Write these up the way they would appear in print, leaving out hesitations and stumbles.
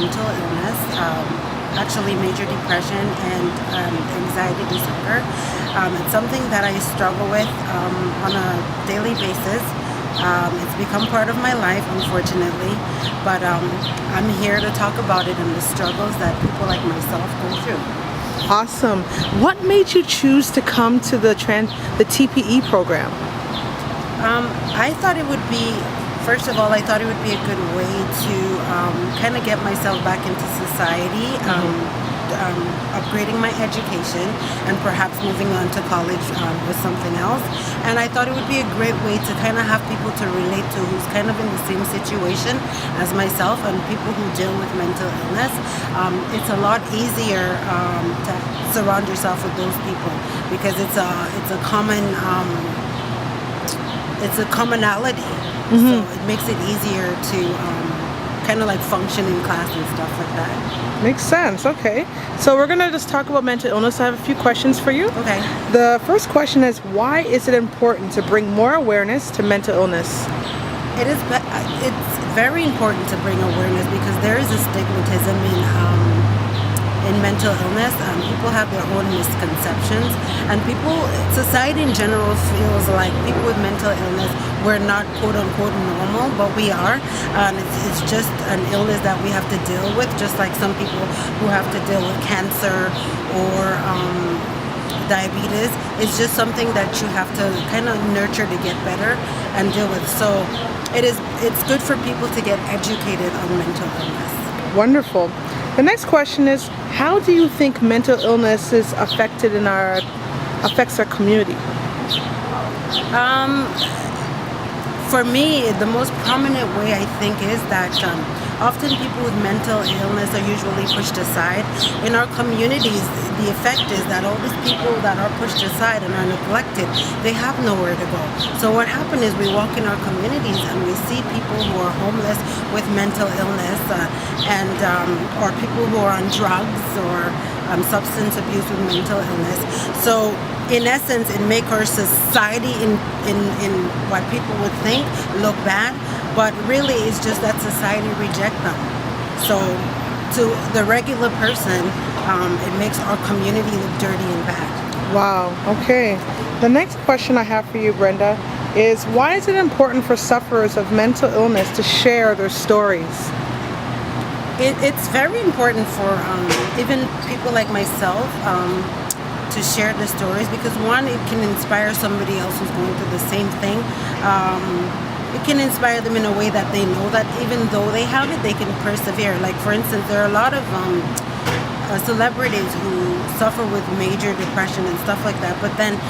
mental illness, actually major depression and anxiety disorder. It's something that I struggle with on a daily basis. It's become part of my life, unfortunately, but I'm here to talk about it and the struggles that people like myself go through. Awesome. What made you choose to come to the TPE program? I thought it would be, first of all, I thought it would be a good way to kind of get myself back into society, upgrading my education, and perhaps moving on to college with something else. And I thought it would be a great way to kind of have people to relate to who's kind of in the same situation as myself and people who deal with mental illness. It's a lot easier to surround yourself with those people because it's a common it's a commonality. So it makes it easier to kind of like function in class and stuff like that. Makes sense. Okay. So we're going to just talk about mental illness. I have a few questions for you. Okay. The first question is, why is it important to bring more awareness to mental illness? It's very important to bring awareness because there is a stigmatism in mental illness. People have their own misconceptions, and society in general feels like people with mental illness, we're not quote unquote normal, but we are. It's just an illness that we have to deal with, just like some people who have to deal with cancer or diabetes. It's just something that you have to kind of nurture to get better and deal with. So it's good for people to get educated on mental illness. Wonderful. The next question is, how do you think mental illness is affects our community? For me, the most prominent way I think is that often people with mental illness are usually pushed aside. In our communities, the effect is that all these people that are pushed aside and are neglected, they have nowhere to go. So what happens is we walk in our communities and we see people who are homeless with mental illness or people who are on drugs or substance abuse with mental illness. So in essence, it makes our society in what people would think look bad, but really it's just that society reject them. So to the regular person, it makes our community look dirty and bad. Wow. Okay. The next question I have for you, Brenda, is why is it important for sufferers of mental illness to share their stories? It's very important for even people like myself to share the stories because one, it can inspire somebody else who's going through the same thing. It can inspire them in a way that they know that even though they have it, they can persevere. Like for instance, there are a lot of celebrities who suffer with major depression and stuff like that, but then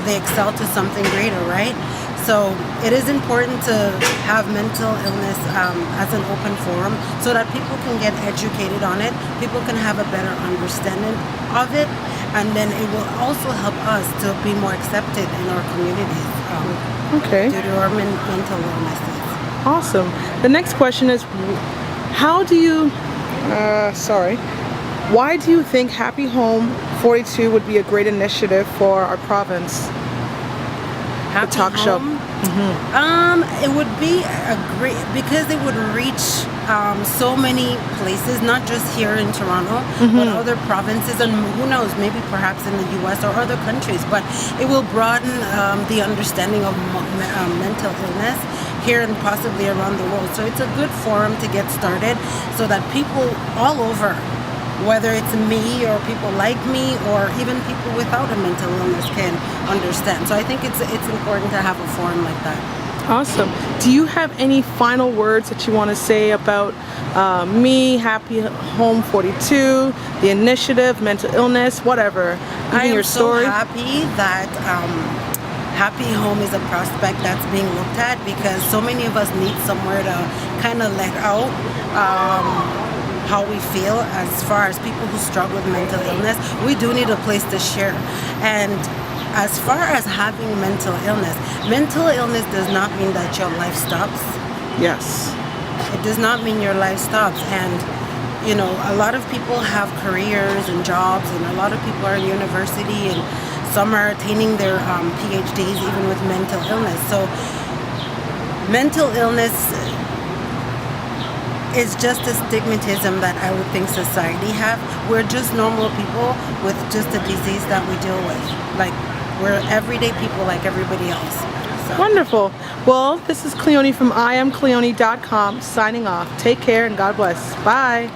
they excel to something greater, right? So it is important to have mental illness as an open forum so that people can get educated on it, people can have a better understanding of it, and then it will also help us to be more accepted in our communities due to our mental illnesses. Awesome. The next question is, why do you think Happy Home 42 would be a great initiative for our province? Happy talk Home? show. It would be a great, because it would reach so many places, not just here in Toronto, but other provinces, and who knows, maybe perhaps in the US or other countries, but it will broaden the understanding of mental illness here and possibly around the world. So it's a good forum to get started so that people all over, whether it's me or people like me or even people without a mental illness, can understand. So I think it's important to have a forum like that. Awesome. Do you have any final words that you want to say about me, Happy Home 42, the initiative, mental illness, whatever? I am your story? so happy that Happy Home is a prospect that's being looked at because so many of us need somewhere to kind of let out how we feel as far as people who struggle with mental illness. We do need a place to share. And as far as having mental illness does not mean that your life stops. Yes. It does not mean your life stops. And a lot of people have careers and jobs, and a lot of people are in university, and some are attaining their PhDs even with mental illness. So mental illness, It's just a stigmatism that I would think society have. We're just normal people with just a disease that we deal with. Like, we're everyday people like everybody else. So. Wonderful. Well, this is Cleoni from IamCleoni.com signing off. Take care and God bless. Bye.